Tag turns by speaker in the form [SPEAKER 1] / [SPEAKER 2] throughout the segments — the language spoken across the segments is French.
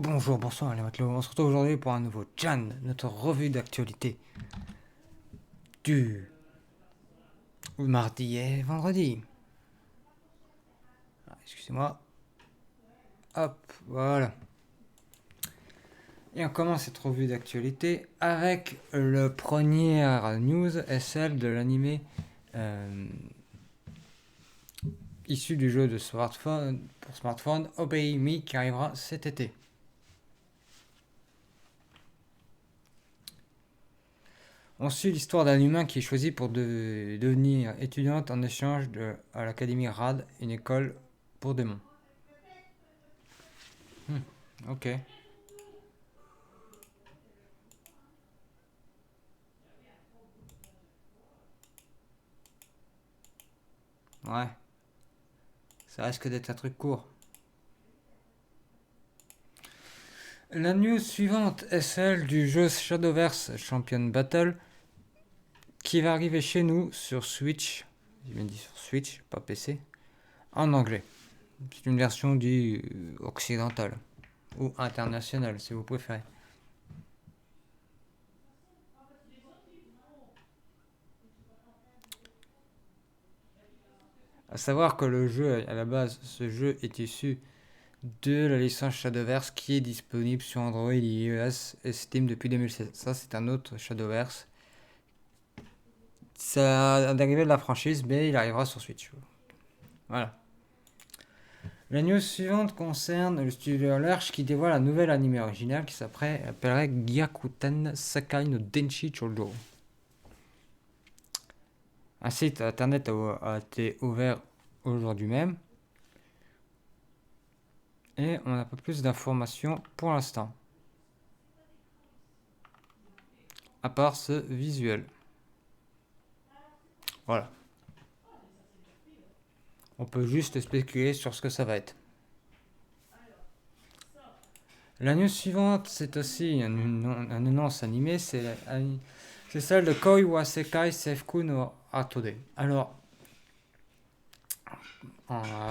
[SPEAKER 1] Bonjour, bonsoir les matelots. On se retrouve aujourd'hui pour un nouveau Jan, notre revue d'actualité du mardi et vendredi. Excusez-moi. Hop, voilà. Et on commence cette revue d'actualité avec le première news est celle de l'animé issu du jeu de smartphone pour smartphone Obey Me qui arrivera cet été. On suit l'histoire d'un humain qui est choisi pour devenir étudiante en échange à l'Académie RAD, une école pour démons. Ok. Ouais. Ça risque d'être un truc court. La news suivante est celle du jeu Shadowverse Champion Battle qui va arriver chez nous sur Switch. J'ai bien dit sur Switch, pas PC. En anglais. C'est une version du occidental ou international si vous préférez. À savoir que le jeu, à la base, ce jeu est issu de la licence Shadowverse qui est disponible sur Android, iOS et Steam depuis 2016. Ça, c'est un autre Shadowverse. Ça a dérivé de la franchise, mais il arrivera sur Switch. Voilà. La news suivante concerne le studio Lerche qui dévoile un nouvel anime original qui s'appellerait Gyakuten Sakai no Denshi Choujo. Un site internet a été ouvert aujourd'hui même et on n'a pas plus d'informations pour l'instant. À part ce visuel. Voilà. On peut juste spéculer sur ce que ça va être. La news suivante, c'est aussi un annonce animé, c'est celle de Koi wa Sekai Seifuku no Atode. Alors,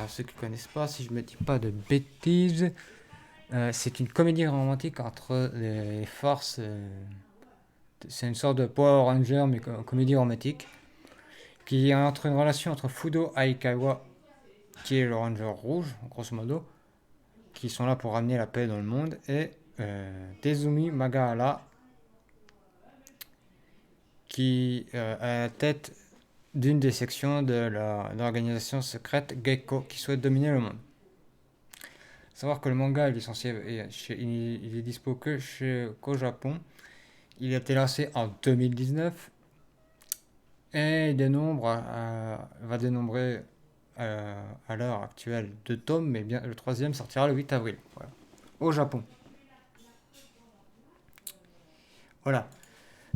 [SPEAKER 1] ceux qui ne connaissent pas, si je ne me dis pas de bêtises, c'est une comédie romantique entre les forces. C'est une sorte de Power Ranger, mais comédie romantique, qui est entre une relation entre Fudo Aikawa, qui est le Ranger rouge, grosso modo, qui sont là pour ramener la paix dans le monde, et Tezumi Magahara, qui est à la tête d'une des sections de l'organisation secrète Gekko, qui souhaite dominer le monde. Savoir que le manga est licencié, il est dispo qu'au Japon. Il a été lancé en 2019 et va dénombrer à l'heure actuelle 2 tomes, mais bien le troisième sortira le 8 avril. Voilà. Au Japon. Voilà.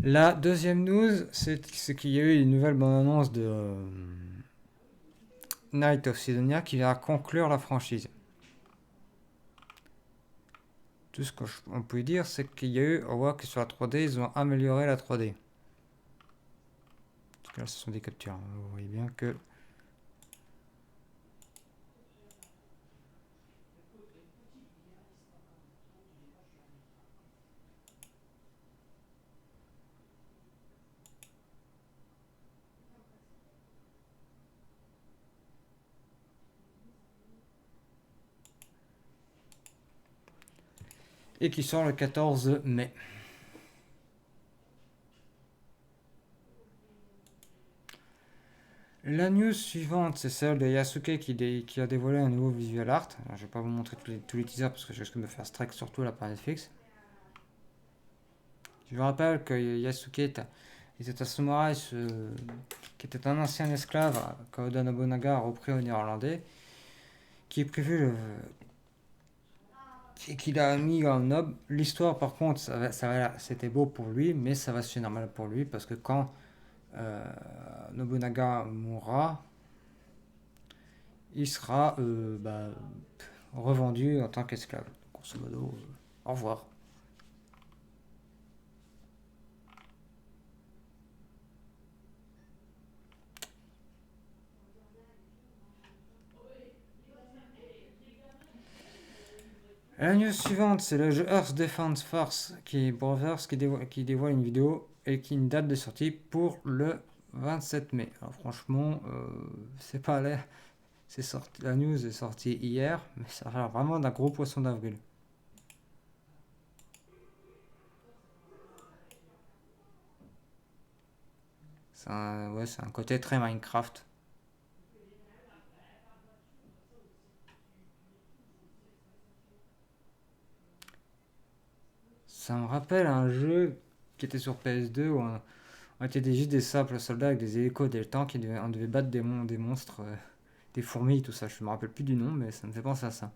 [SPEAKER 1] La deuxième news, c'est qu'il y a eu une nouvelle bande-annonce de Night of Sidonia qui va conclure la franchise. Tout ce qu'on peut dire, c'est qu'il y a eu, on voit que sur la 3D, ils ont amélioré la 3D. Parce que là, ce sont des captures. Vous voyez bien que et qui sort le 14 mai. La news suivante, c'est celle de Yasuke qui a dévoilé un nouveau visual art. Alors, je vais pas vous montrer tous les teasers parce que je risque de me faire strike surtout là par Netflix. Je vous rappelle que Yasuke était un samouraï qui était un ancien esclave qu'Oda Nobunaga a repris au néerlandais, qui est prévu et qu'il a mis en noble. L'histoire, par contre, c'était beau pour lui, mais ça va se faire normal pour lui parce que quand Nobunaga mourra, il sera revendu en tant qu'esclave. Grosso modo, au revoir. La news suivante, c'est le jeu Earth Defense Force qui dévoile une vidéo et qui a une date de sortie pour le 27 mai. Alors franchement, c'est pas l'air. C'est sorti, la news est sortie hier, mais ça a l'air vraiment d'un gros poisson d'avril. Ouais, c'est un côté très Minecraft. Ça me rappelle un jeu qui était sur PS2 où on était juste des simples soldats avec des hélicos, des tanks et on devait battre des monstres, des fourmis, tout ça. Je me rappelle plus du nom, mais ça me fait penser à ça.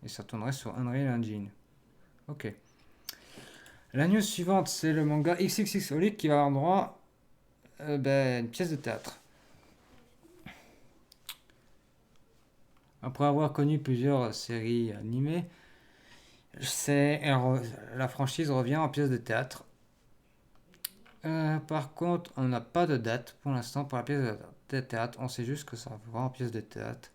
[SPEAKER 1] Et ça tournerait sur Unreal Engine. Ok. La news suivante, c'est le manga XXX qui va avoir droit à une pièce de théâtre. Après avoir connu plusieurs séries animées, la franchise revient en pièce de théâtre. Par contre, on n'a pas de date pour l'instant pour la pièce de théâtre. On sait juste que ça va en pièce de théâtre.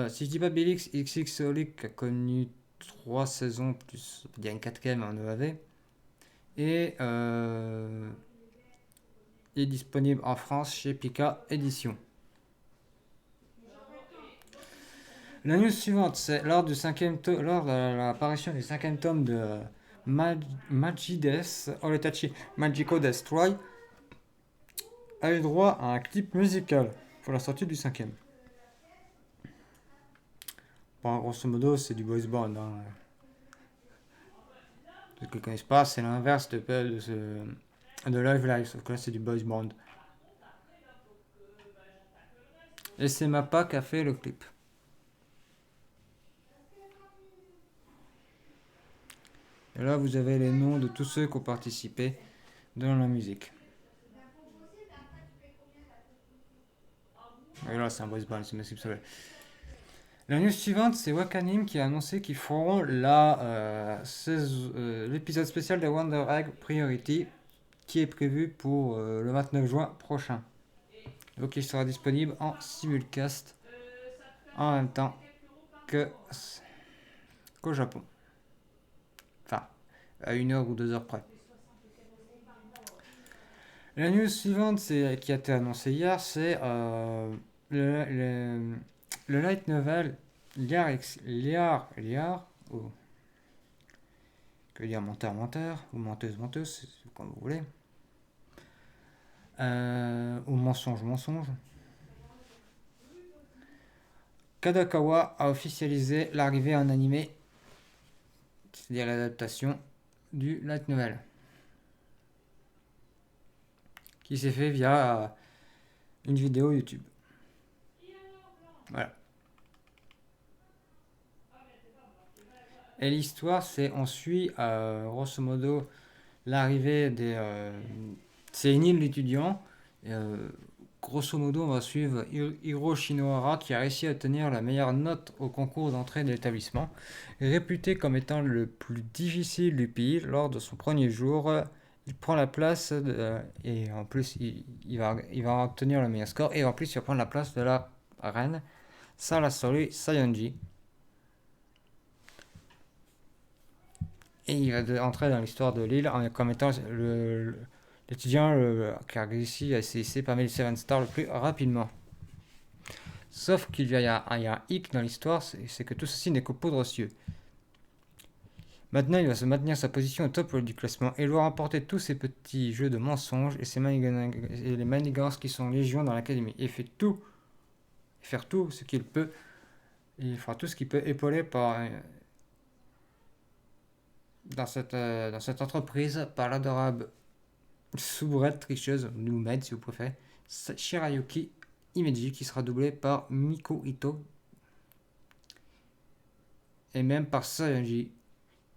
[SPEAKER 1] Si je dis pas Bélix, XXX a connu 3 saisons, plus il y a une quatrième en EAV. Et il est disponible en France chez Pika Édition. La news suivante, c'est lors de l'apparition du cinquième tome de Magides Oretachi Magico Destroy, a eu droit à un clip musical pour la sortie du cinquième. Bon, grosso modo, c'est du boys band. Hein. Ceux qui ne connaissent pas, c'est l'inverse de Live Live, sauf que là, c'est du boys band. Et c'est Mappa qui a fait le clip. Et là, vous avez les noms de tous ceux qui ont participé dans la musique. Et là, c'est un boys band, c'est Massive Soleil. La news suivante, c'est Wakanim qui a annoncé qu'ils feront l'épisode spécial de Wonder Egg Priority qui est prévu pour le 29 juin prochain. Donc il sera disponible en simulcast en même temps qu'au Japon. Enfin, à 1 heure ou 2 heures près. La news suivante qui a été annoncée hier, c'est le light novel Liar, ou que dire menteur, ou menteuse, c'est comme vous voulez, ou mensonge. Kadokawa a officialisé l'arrivée en animé, c'est-à-dire l'adaptation du light novel, qui s'est fait via une vidéo YouTube. Voilà. Et l'histoire, on suit grosso modo l'arrivée c'est une île d'étudiants. Grosso modo, on va suivre Hiro Shinohara qui a réussi à obtenir la meilleure note au concours d'entrée de l'établissement, réputé comme étant le plus difficile du pays. Lors de son premier jour, il prend la place et en plus il va obtenir le meilleur score et en plus il va prendre la place de la reine Sarasori Sayonji. Et il va entrer dans l'histoire de l'île comme étant l'étudiant qui a réussi à s'essayer parmi les 7 stars le plus rapidement. Sauf qu'il y a un hic dans l'histoire, c'est que tout ceci n'est que poudre aux yeux. Maintenant, il va se maintenir sa position au top du classement et il doit remporter tous ces petits jeux de mensonges et les manigances qui sont légion dans l'académie. Et faire tout ce qu'il peut. Il fera tout ce qu'il peut épauler dans cette entreprise par l'adorable soubrette tricheuse, ou Med si vous préférez, Shirayuki Imeji, qui sera doublé par Miko Ito, et même par Sayonji,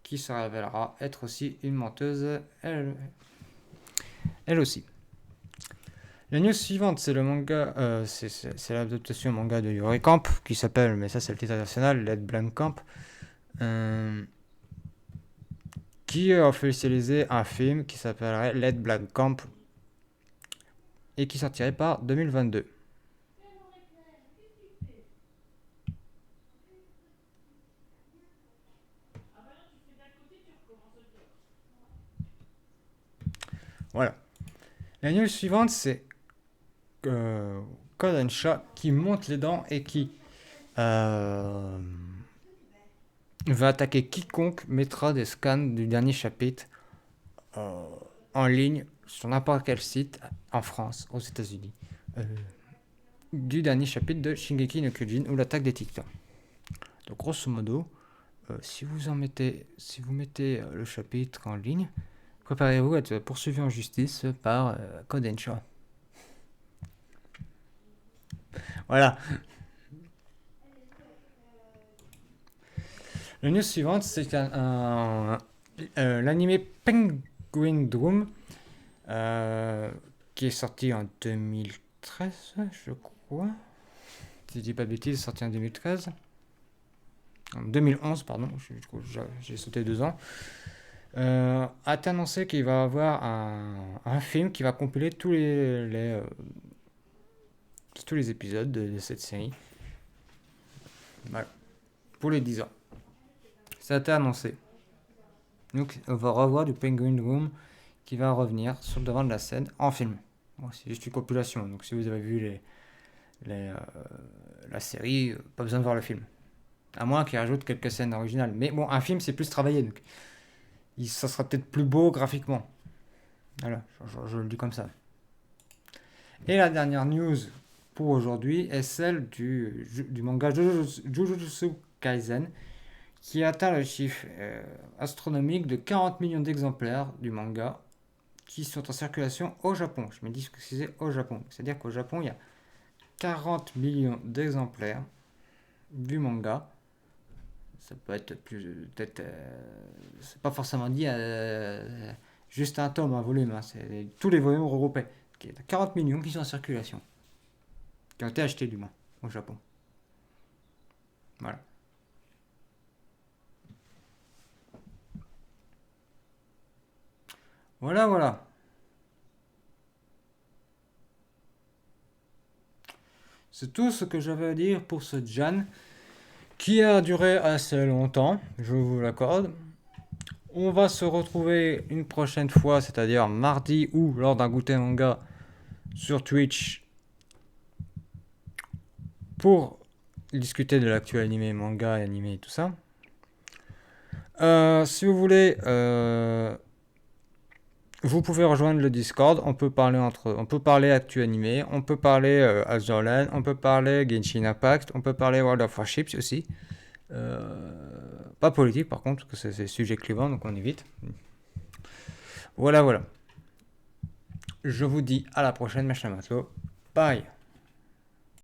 [SPEAKER 1] qui se révélera être aussi une menteuse, elle aussi. La news suivante, c'est le manga, c'est l'adaptation manga de Yuri Camp, qui s'appelle, mais ça c'est le titre international, Led Blank Camp, qui a officialisé un film qui s'appellerait Led Blank Camp et qui sortirait par 2022. Voilà. La news suivante, c'est Kodansha qui monte les dents et qui euh, va attaquer quiconque mettra des scans du dernier chapitre euh, en ligne sur n'importe quel site en France, aux États-Unis, euh, du dernier chapitre de Shingeki no Kyojin ou l'attaque des Titans. Donc grosso modo, si vous mettez le chapitre en ligne, préparez-vous à être poursuivi en justice par Kodansha. Voilà. La news suivante, c'est l'animé Penguin Drum qui est sorti en 2013, je crois. Si je dis pas de bêtises, sorti en 2013. En 2011, pardon, j'ai sauté 2 ans. A annoncé qu'il va avoir un film qui va compiler tous les épisodes de cette série. Voilà. Pour les 10 ans. Ça a été annoncé. Donc, on va revoir du Penguin Room qui va revenir sur le devant de la scène en film. Bon, c'est juste une compilation. Donc, si vous avez vu la série, pas besoin de voir le film. À moins qu'il rajoute quelques scènes originales. Mais bon, un film, c'est plus travaillé. Donc, ça sera peut-être plus beau graphiquement. Voilà, je le dis comme ça. Et la dernière news pour aujourd'hui est celle du manga Jujutsu Kaisen qui atteint le chiffre astronomique de 40 millions d'exemplaires du manga qui sont en circulation au Japon. Je me dis que c'est au Japon. C'est-à-dire qu'au Japon, il y a 40 millions d'exemplaires du manga. Ça peut être plus. Peut-être. C'est pas forcément dit juste un tome, un volume. Hein, c'est tous les volumes regroupés. Il y a 40 millions qui sont en circulation. Qui ont été achetés, du moins, au Japon. Voilà. Voilà, voilà. C'est tout ce que j'avais à dire pour ce Jan, qui a duré assez longtemps, je vous l'accorde. On va se retrouver une prochaine fois, c'est-à-dire mardi ou lors d'un goûter manga sur Twitch pour discuter de l'actu animé, manga, animé et tout ça. Si vous voulez, vous pouvez rejoindre le Discord. On peut parler actu animé, on peut parler Azurland, on peut parler Genshin Impact, on peut parler World of Warships aussi. Pas politique par contre, parce que c'est sujet clivant, donc on évite. Voilà, voilà. Je vous dis à la prochaine, machin Bye.